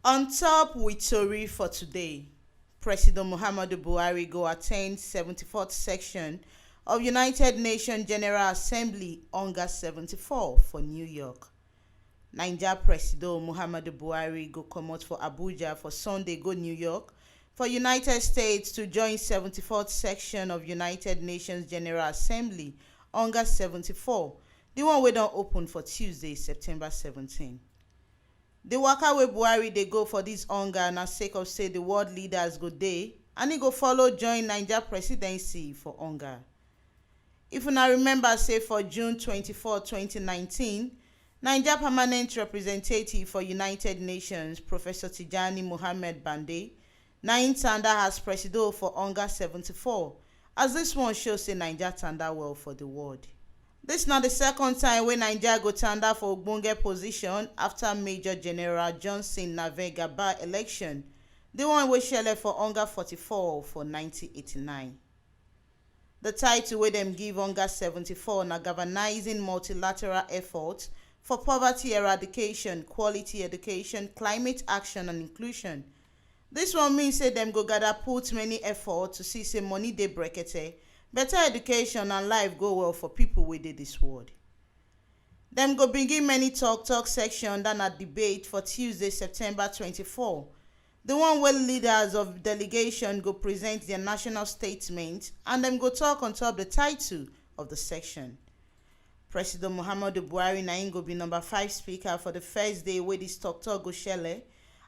On top with tori for today, Presido Muhammadu Buhari go attend 74th section of United Nations General Assembly UNGA74 for New York. Naija Presido Muhammadu Buhari go comot for Abuja for Sunday go New York for United States to join 74th section of United Nations General Assembly UNGA74, the one wey don open for Tuesday, September 17. The waka wey Buhari dey go for dis UNGA na sake of say the world leaders go dey and e go follow join Naija presidency for UNGA. If una remember say for June 24, 2019, Naija permanent representative for United Nations, Professor Tijani Mohammed Bande, na im tanda as Presido for UNGA74, as dis one show say Naija tanda well for the world. Dis na the second time wey Naija go tanda for ogbonge position after Major General Johnson Navegaba election, the one wey shele for UNGA44 for 1989. The title wey dem give UNGA74 na Galvanizing Multilateral Efforts for Poverty Eradication, Quality Education, Climate Action and Inclusion. Dis one mean say dem go gather put many effort to see say money dey brekete, better education and life go well for people wey dey dis world. Dem go begin many talk section than a debate for Tuesday, September 24. The one where leaders of delegation go present their national statement and dem go talk on top the title of the section. President Muhammadu Buhari na im go be number 5 speaker for the first day wey dis talk go shele,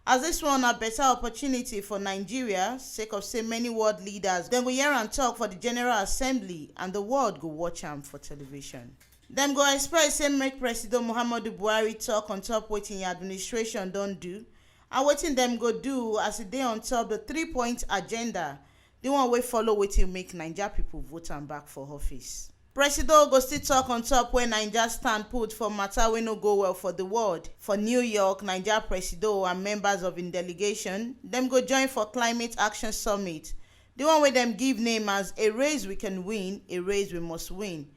as this one a better opportunity for Nigeria sake of say many world leaders dem go hear am talk for the General Assembly and the world go watch am for television. Dem go expect say make President Muhammadu Buhari talk on top wetin im administration don do and wetin dem go do as e dey on top the 3-point agenda, the one wey follow wetin make Naija people vote am back for office. Presido go still talk on top where Naija stand put for matter wey no go well for the world. For New York, Naija Presido and members of im delegation, dem go join for Climate Action Summit, the one wey dem give name as A Race We Can Win, A Race We Must Win.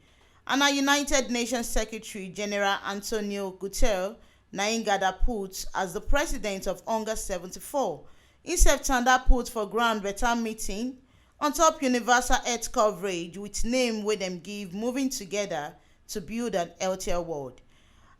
And our United Nations Secretary General Antonio Guterres na im gather put as the president of UNGA74. Im sef tanda put for ground better meeting on top universal health coverage with name wey dem give Moving Together to Build an Healthier World,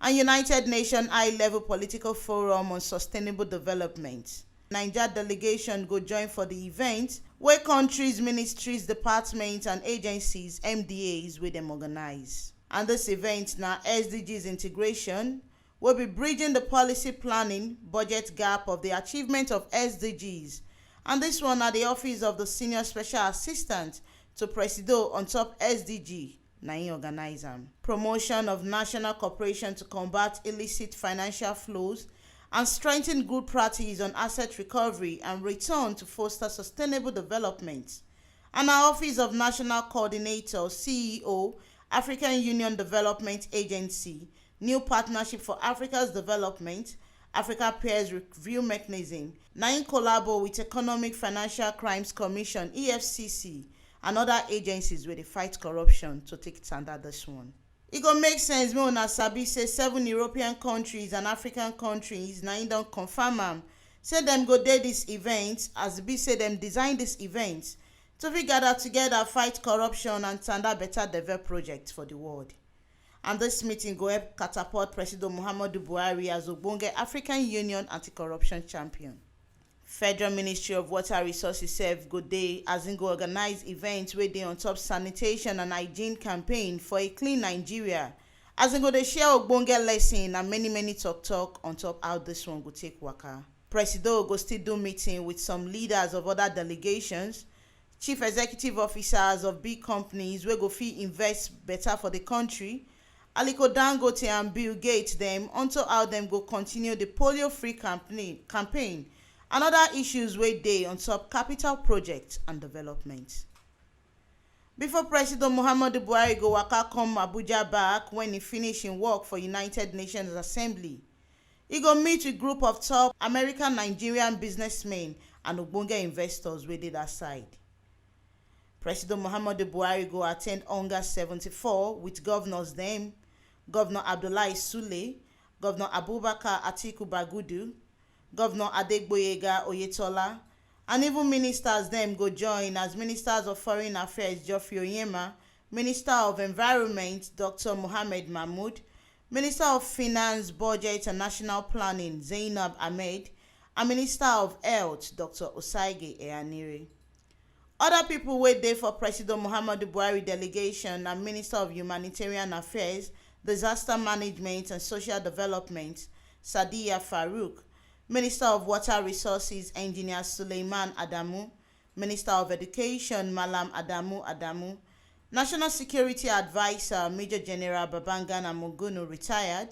and United Nations High-Level Political Forum on Sustainable Development. Naija delegation go join for the event where countries, ministries, departments and agencies, MDAs, wey dem organize. And this event na SDGs integration will be bridging the policy planning budget gap of the achievement of SDGs. And this one at the office of the Senior Special Assistant to Presido on top SDG, na im organize am. Promotion of national cooperation to combat illicit financial flows and strengthen good practice on asset recovery and return to foster sustainable development. And our office of National Coordinator, CEO, African Union Development Agency, New Partnership for Africa's Development, Africa Peers Review Mechanism, na im collabo with Economic Financial Crimes Commission, EFCC, and other agencies wey dey fight corruption to take tanda dis one. E go make sense make una sabi say 7 European countries and African countries na im don confirm am say dem go dey dis event, as e be say dem design dis event to fit gather together fight corruption and tanda better develop projects for the world. And this meeting go help catapult President Muhammadu Buhari as ogbonge African Union anti-corruption champion. Federal Ministry of Water Resources sef go dey as im go organize events wey dey on top sanitation and hygiene campaign for a clean Nigeria, as im go dey share ogbonge lesson and many talk on top how this one go take waka. Presido go still do meeting with some leaders of other delegations, chief executive officers of big companies wey go fit invest better for the country, Aliko Dangote and Bill Gates dem, unto how dem go continue the polio-free campaign and other issues wey dey on top capital projects and development. Before President Muhammadu Buhari go waka come Abuja back when he finish im work for United Nations Assembly, he go meet with group of top American Nigerian businessmen and ogbonge investors wey dey that side. President Muhammadu Buhari go attend UNGA74 with governors dem, Governor Abdullahi Sule, Governor Abubakar Atiku Bagudu, Governor Adegboyega Oyetola, and even ministers dem go join as Ministers of Foreign Affairs Geoffrey Onyema, Minister of Environment Dr. Mohammed Mahmood, Minister of Finance, Budget and National Planning Zainab Ahmed, and Minister of Health Dr. Osaige Eyanire. Other people wey dey for Presido Muhammadu Buhari delegation na Minister of Humanitarian Affairs, Disaster Management and Social Development Sadiya Farouk, Minister of Water Resources Engineer Suleiman Adamu, Minister of Education Malam Adamu, National Security Advisor Major General Babangana Mogunu retired,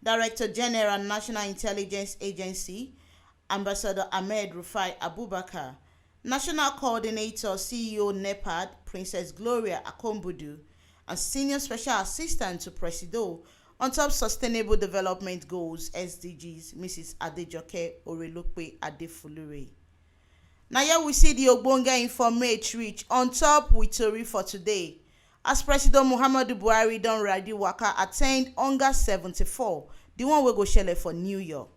Director General National Intelligence Agency Ambassador Ahmed Rufai Abubakar, National Coordinator CEO NEPAD Princess Gloria Akombudu, and Senior Special Assistant to Presido on top Sustainable Development Goals SDGs Mrs. Adejoke Orelope Adefulure. Now here we see the ogbonge informate reach on top with tori for today. As President Muhammadu Buhari don ready waka attend UNGA74, the one wey go shele for New York.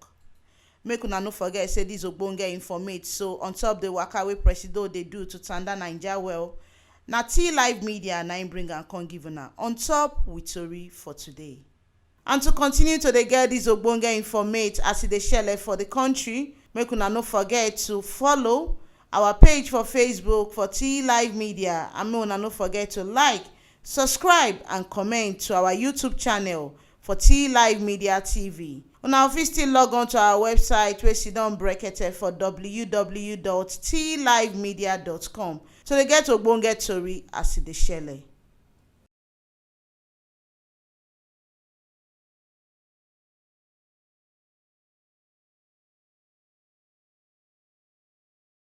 Make una no forget say this ogbonge informate so on top the waka wey Presido dey do to tanda Naija well. Na T Live Media na im bring am come give una on top with tori for today. And to continue to dey get this ogbonge informate as e dey shele for the country, make una no forget to follow our page for Facebook for T Live Media, and make una no forget to like, subscribe and comment to our YouTube channel for T Live Media TV. Una fit still log on to our website wey sidon brekete for www.tlivemedia.com to dey get ogbonge tori as e dey shele.